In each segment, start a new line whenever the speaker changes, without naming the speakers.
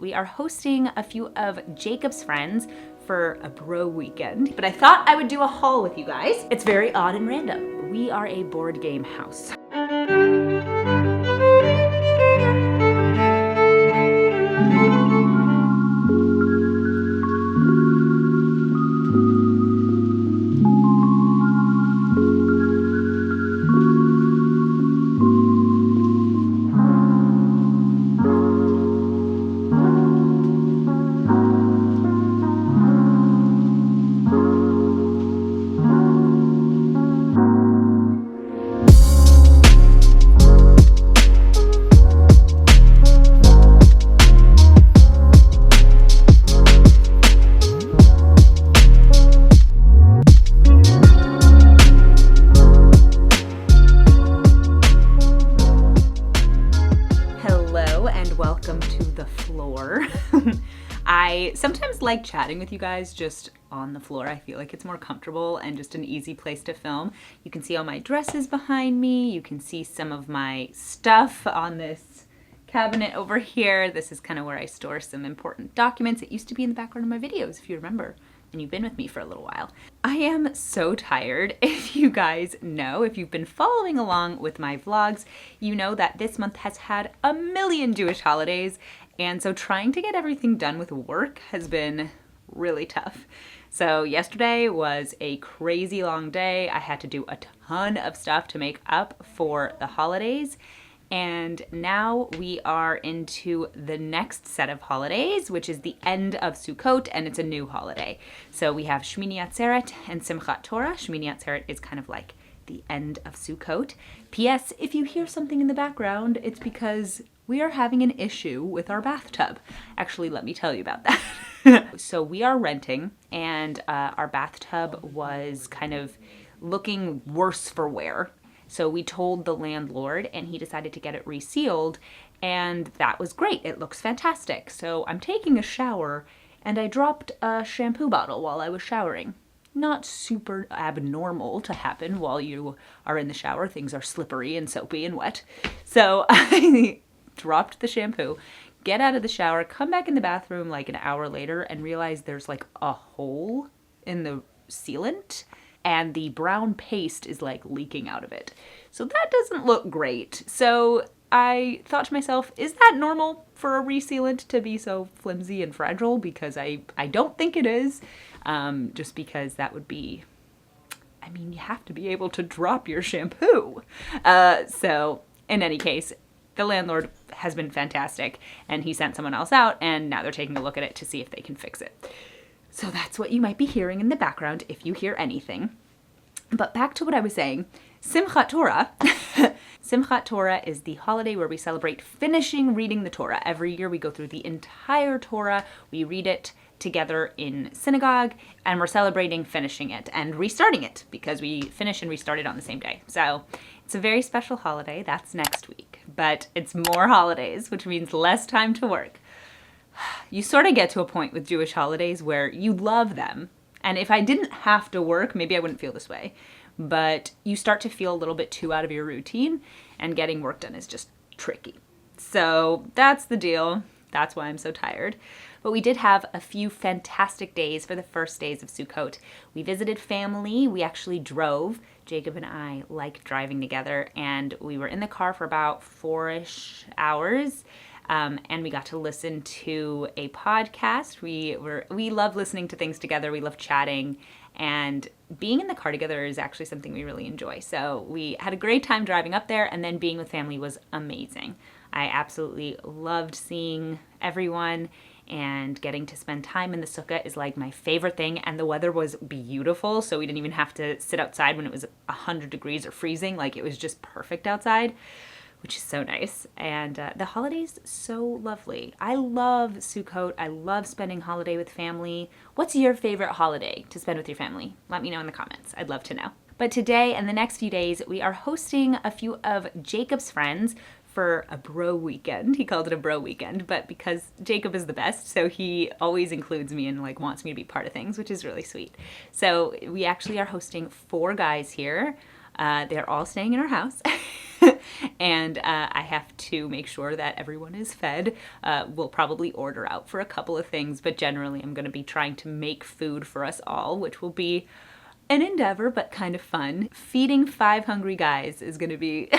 we are hosting a few of Jacob's friends for a bro weekend, but I thought I would do a haul with you guys. It's very odd and random. We are a board game house. I sometimes like chatting with you guys just on the floor. I feel like it's more comfortable and just an easy place to film. You can see all my dresses behind me. You can see some of my stuff on this cabinet over here. This is kind of where I store some important documents. It used to be in the background of my videos, if you remember, and you've been with me for a little while. I am so tired. If you guys know, if you've been following along with my vlogs, you know that this month has had a million Jewish holidays. And so trying to get everything done with work has been really tough. So yesterday was a crazy long day. I had to do a ton of stuff to make up for the holidays. And now we are into the next set of holidays, which is the end of Sukkot, and it's a new holiday. So we have Shmini Atzeret and Simchat Torah. Shmini Atzeret is kind of like the end of Sukkot. P.S. If you hear something in the background, it's because we are having an issue with our bathtub. Actually, let me tell you about that. So we are renting, and our bathtub was kind of looking worse for wear. So we told the landlord, and he decided to get it resealed, and that was great. It looks fantastic. So I'm taking a shower, and I dropped a shampoo bottle while I was showering. Not super abnormal to happen while you are in the shower. Things are slippery and soapy and wet. So I dropped the shampoo, get out of the shower, come back in the bathroom like an hour later and realize there's like a hole in the sealant and the brown paste is like leaking out of it. So that doesn't look great. So I thought to myself, is that normal for a resealant to be so flimsy and fragile? Because I don't think it is. Just because that would be, I mean, you have to be able to drop your shampoo. So in any case, the landlord has been fantastic, and he sent someone else out, and now they're taking a look at it to see if they can fix it. So that's what you might be hearing in the background if you hear anything. But back to what I was saying, Simchat Torah. Simchat Torah is the holiday where we celebrate finishing reading the Torah. Every year we go through the entire Torah, we read it together in synagogue, and we're celebrating finishing it and restarting it because we finish and restart it on the same day. So it's a very special holiday. That's next week. But it's more holidays, which means less time to work. You sort of get to a point with Jewish holidays where you love them. And if I didn't have to work, maybe I wouldn't feel this way. But you start to feel a little bit too out of your routine, and getting work done is just tricky. So that's the deal. That's why I'm so tired. But we did have a few fantastic days for the first days of Sukkot. We visited family. We actually drove. Jacob and I like driving together, and we were in the car for about 4-ish hours. And we got to listen to a podcast. We love listening to things together. We love chatting, and being in the car together is actually something we really enjoy. So we had a great time driving up there, and then being with family was amazing. I absolutely loved seeing everyone, and getting to spend time in the sukkah is like my favorite thing. And the weather was beautiful, so we didn't even have to sit outside when it was 100 degrees or freezing. Like, it was just perfect outside, which is so nice. And the holidays, so lovely. I love Sukkot. I love spending holiday with family. What's your favorite holiday to spend with your family? Let me know in the comments. I'd love to know. But today and the next few days, we are hosting a few of Jacob's friends for a bro weekend. He called it a bro weekend, but because Jacob is the best, so he always includes me and like wants me to be part of things, which is really sweet. So we actually are hosting 4 guys here. They're all staying in our house. And I have to make sure that everyone is fed. We'll probably order out for a couple of things, but generally I'm going to be trying to make food for us all, which will be an endeavor, but kind of fun. Feeding 5 hungry guys is going to be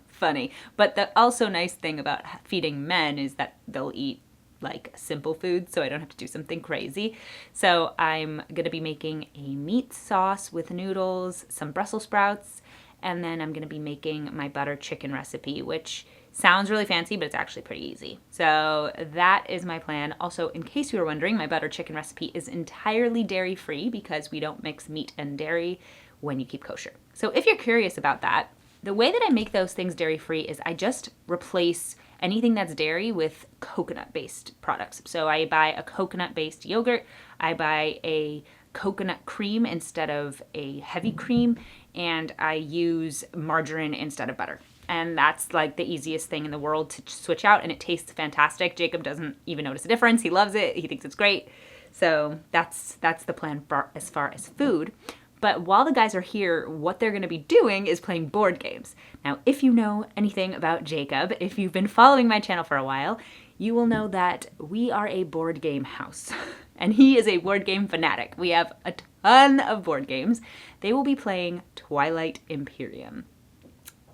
funny. But the also nice thing about feeding men is that they'll eat like simple food, so I don't have to do something crazy. So I'm going to be making a meat sauce with noodles, some Brussels sprouts, and then I'm going to be making my butter chicken recipe, which sounds really fancy, but it's actually pretty easy. So that is my plan. Also, in case you were wondering, my butter chicken recipe is entirely dairy-free because we don't mix meat and dairy when you keep kosher. So if you're curious about that, the way that I make those things dairy-free is I just replace anything that's dairy with coconut-based products. So I buy a coconut-based yogurt, I buy a coconut cream instead of a heavy cream, and I use margarine instead of butter. And that's like the easiest thing in the world to switch out, and it tastes fantastic. Jacob doesn't even notice a difference. He loves it. He thinks it's great. So that's the plan as far as food. But while the guys are here, what they're going to be doing is playing board games. Now, if you know anything about Jacob, if you've been following my channel for a while, you will know that we are a board game house. And he is a board game fanatic. We have a ton of board games. They will be playing Twilight Imperium.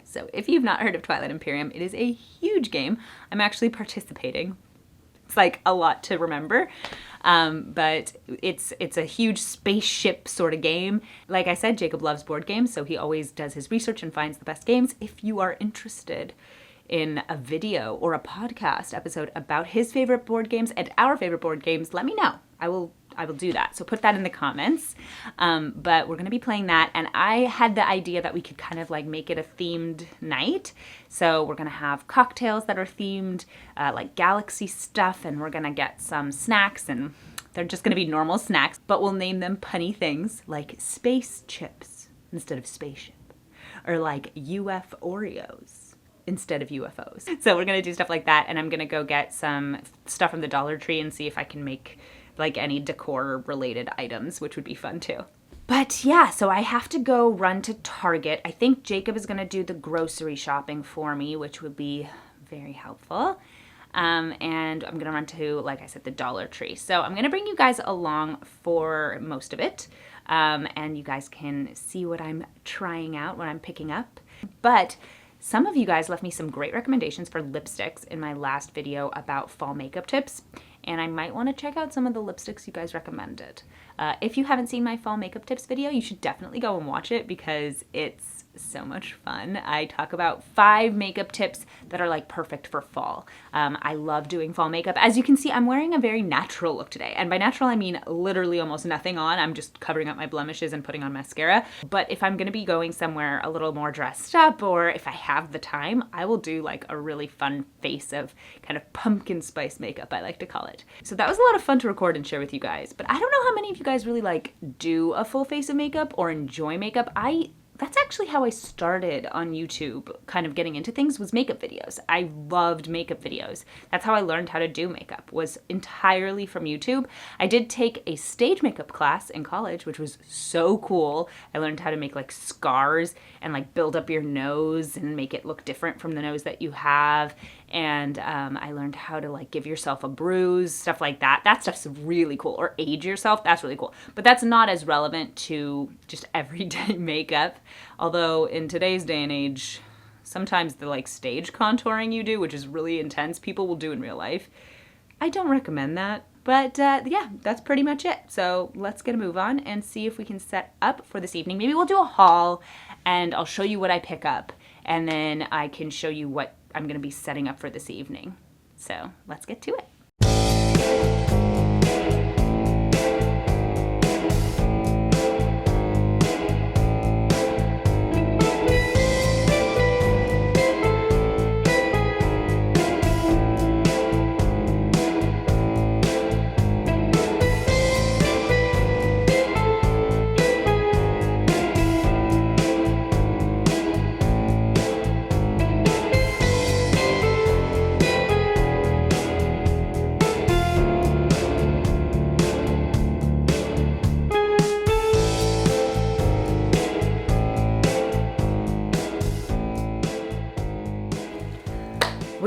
So if you've not heard of Twilight Imperium, it is a huge game. I'm actually participating. It's like a lot to remember, but it's a huge spaceship sort of game. Like I said, Jacob loves board games, so he always does his research and finds the best games. If you are interested in a video or a podcast episode about his favorite board games and our favorite board games, let me know. I will do that. So put that in the comments. But we're going to be playing that. And I had the idea that we could kind of like make it a themed night. So we're going to have cocktails that are themed, like galaxy stuff. And we're going to get some snacks, and they're just going to be normal snacks, but we'll name them punny things like space chips instead of spaceship, or like UF Oreos instead of UFOs. So we're going to do stuff like that. And I'm going to go get some stuff from the Dollar Tree and see if I can make like any decor related items, which would be fun too. But yeah, so I have to go run to Target. I think Jacob is gonna do the grocery shopping for me, which would be very helpful. And I'm gonna run to, like I said, the Dollar Tree. So I'm gonna bring you guys along for most of it. And you guys can see what I'm trying out, what I'm picking up. But some of you guys left me some great recommendations for lipsticks in my last video about fall makeup tips, and I might want to check out some of the lipsticks you guys recommended. If you haven't seen my fall makeup tips video, you should definitely go and watch it because it's so much fun. I talk about 5 makeup tips that are like perfect for fall. I love doing fall makeup. As you can see, I'm wearing a very natural look today. And by natural, I mean literally almost nothing on. I'm just covering up my blemishes and putting on mascara. But if I'm gonna be going somewhere a little more dressed up, or if I have the time, I will do like a really fun face of kind of pumpkin spice makeup, I like to call it. So that was a lot of fun to record and share with you guys. But I don't know how many of you guys really like do a full face of makeup or enjoy makeup. That's actually how I started on YouTube, kind of getting into things, was makeup videos. I loved makeup videos. That's how I learned how to do makeup, was entirely from YouTube. I did take a stage makeup class in college, which was so cool. I learned how to make like scars and like build up your nose and make it look different from the nose that you have. And I learned how to like give yourself a bruise, stuff like that. That stuff's really cool. Or age yourself, that's really cool. But that's not as relevant to just everyday makeup. Although in today's day and age, sometimes the like stage contouring you do, which is really intense, people will do in real life. I don't recommend that. But yeah, that's pretty much it. So let's get a move on and see if we can set up for this evening. Maybe we'll do a haul and I'll show you what I pick up. And then I can show you what I'm going to be setting up for this evening. So let's get to it.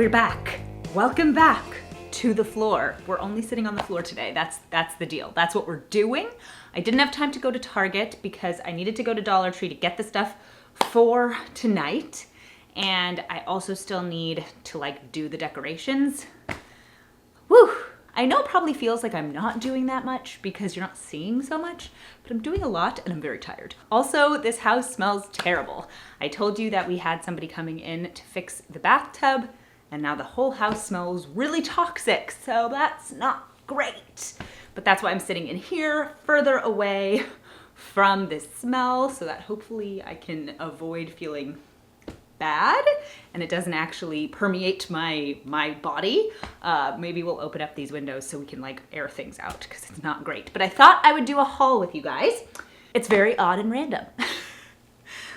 we're back. Welcome back to the floor. We're only sitting on the floor today. That's the deal. That's what we're doing. I didn't have time to go to Target because I needed to go to Dollar Tree to get the stuff for tonight. And I also still need to like do the decorations. Woo! I know it probably feels like I'm not doing that much because you're not seeing so much, but I'm doing a lot and I'm very tired. Also, this house smells terrible. I told you that we had somebody coming in to fix the bathtub, and now the whole house smells really toxic, so that's not great. But that's why I'm sitting in here further away from this smell so that hopefully I can avoid feeling bad and it doesn't actually permeate my body. Maybe we'll open up these windows so we can like air things out because it's not great. But I thought I would do a haul with you guys. It's very odd and random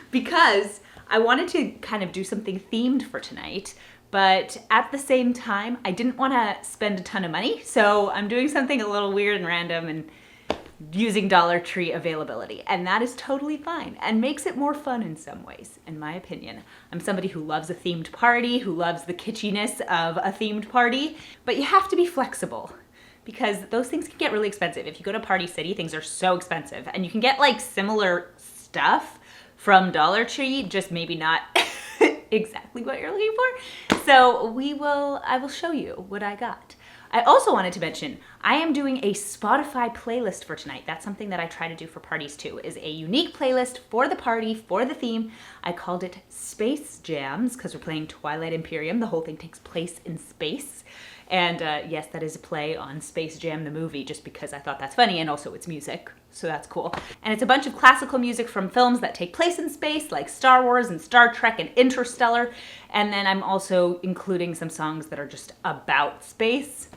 because I wanted to kind of do something themed for tonight, but at the same time, I didn't want to spend a ton of money. So I'm doing something a little weird and random and using Dollar Tree availability, and that is totally fine and makes it more fun in some ways, in my opinion. I'm somebody who loves a themed party, who loves the kitschiness of a themed party, but you have to be flexible because those things can get really expensive. If you go to Party City, things are so expensive, and you can get like similar stuff from Dollar Tree, just maybe not exactly what you're looking for. So I will show you what I got. I also wanted to mention, I am doing a Spotify playlist for tonight. That's something that I try to do for parties too, is a unique playlist for the party, for the theme. I called it Space Jams because we're playing Twilight Imperium. The whole thing takes place in space. And yes, that is a play on Space Jam the movie, just because I thought that's funny, and also it's music, so that's cool. And it's a bunch of classical music from films that take place in space, like Star Wars and Star Trek and Interstellar. And then I'm also including some songs that are just about space.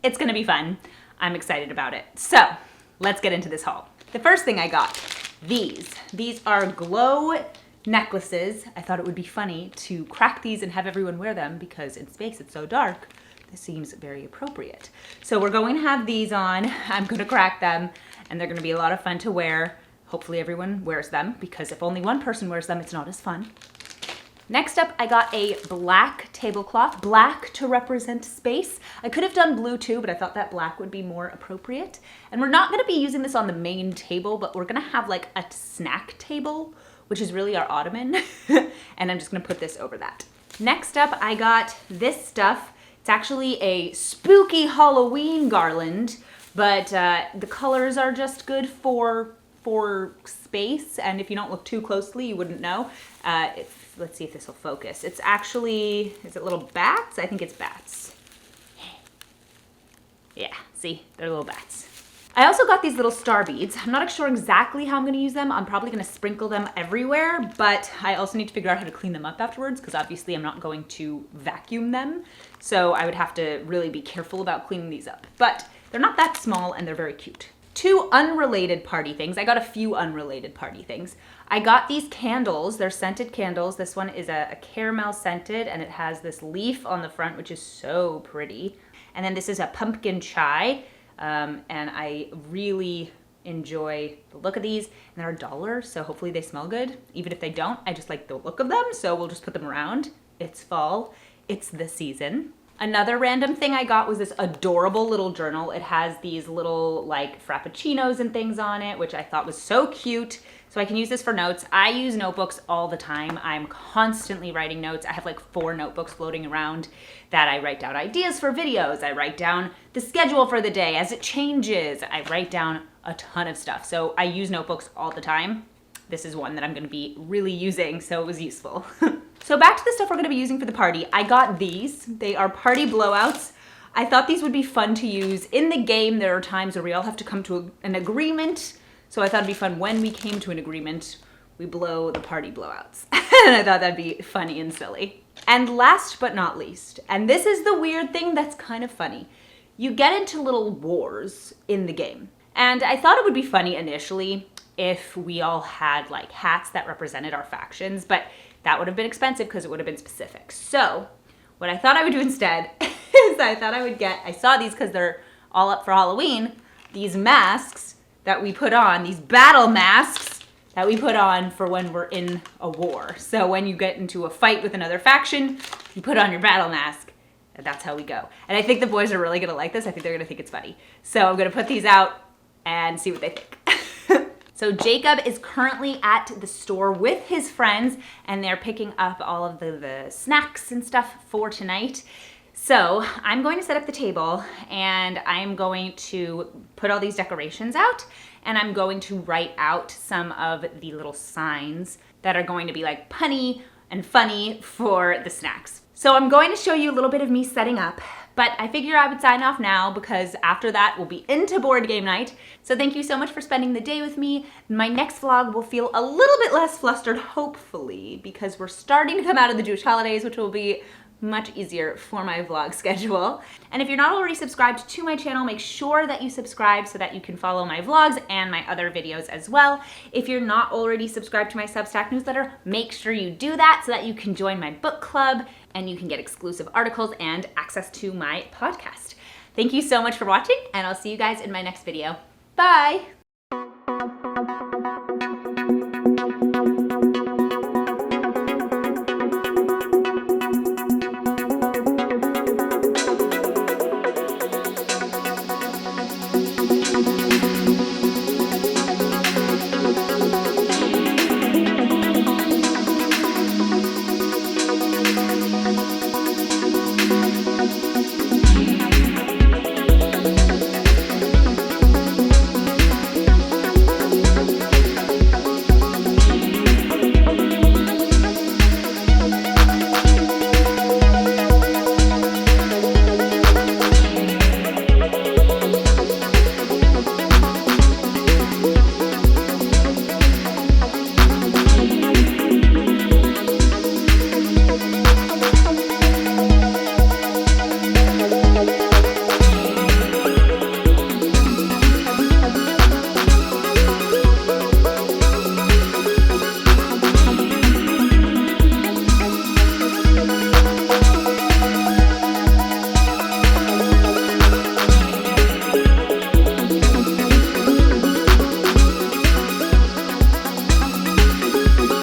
It's gonna be fun. I'm excited about it. So let's get into this haul. The first thing I got, these are glow necklaces. I thought it would be funny to crack these and have everyone wear them because in space it's so dark. This seems very appropriate. So we're going to have these on. I'm gonna crack them and they're gonna be a lot of fun to wear. Hopefully everyone wears them because if only one person wears them, it's not as fun. Next up, I got a black tablecloth, black to represent space. I could have done blue too, but I thought that black would be more appropriate. And we're not gonna be using this on the main table, but we're gonna have like a snack table, which is really our ottoman. And I'm just gonna put this over that. Next up, I got this stuff. It's actually a spooky Halloween garland, but the colors are just good for space. And if you don't look too closely, you wouldn't know. Let's see if this will focus. It's actually, is it little bats? I think it's bats. Yeah, see, they're little bats. I also got these little star beads. I'm not sure exactly how I'm gonna use them. I'm probably gonna sprinkle them everywhere, but I also need to figure out how to clean them up afterwards because obviously I'm not going to vacuum them. So I would have to really be careful about cleaning these up. But they're not that small and they're very cute. Two unrelated party things. I got a few unrelated party things. I got these candles. They're scented candles. This one is a caramel scented and it has this leaf on the front, which is so pretty. And then this is a pumpkin chai. And I really enjoy the look of these, and they're $1, so hopefully they smell good. Even if they don't, I just like the look of them, so we'll just put them around. It's fall, it's the season. Another random thing I got was this adorable little journal. It has these little like frappuccinos and things on it, which I thought was so cute. So I can use this for notes. I use notebooks all the time. I'm constantly writing notes. I have like 4 notebooks floating around that I write down ideas for videos. I write down the schedule for the day as it changes. I write down a ton of stuff. So I use notebooks all the time. This is one that I'm gonna be really using, so it was useful. So back to the stuff we're gonna be using for the party. I got these. They are party blowouts. I thought these would be fun to use. In the game, there are times where we all have to come to an agreement. So I thought it'd be fun when we came to an agreement, we blow the party blowouts. And I thought that'd be funny and silly. And last but not least, and this is the weird thing that's kind of funny, you get into little wars in the game. And I thought it would be funny initially if we all had like hats that represented our factions, but that would have been expensive because it would have been specific. So what I thought I would do instead is I saw these because they're all up for Halloween, these masks that we put on, these battle masks that we put on for when we're in a war. So when you get into a fight with another faction, you put on your battle mask That's how we go. And I think the boys are really gonna like this. I think they're gonna think it's funny. So I'm gonna put these out and see what they think. So Jacob is currently at the store with his friends and they're picking up all of the snacks and stuff for tonight. So I'm going to set up the table and I'm going to put all these decorations out and I'm going to write out some of the little signs that are going to be like punny and funny for the snacks. So I'm going to show you a little bit of me setting up, but I figure I would sign off now because after that we'll be into board game night. So thank you so much for spending the day with me. My next vlog will feel a little bit less flustered, hopefully, because we're starting to come out of the Jewish holidays, which will be much easier for my vlog schedule. And if you're not already subscribed to my channel, make sure that you subscribe so that you can follow my vlogs and my other videos as well. If you're not already subscribed to my Substack newsletter, make sure you do that so that you can join my book club and you can get exclusive articles and access to my podcast. Thank you so much for watching and I'll see you guys in my next video. Bye!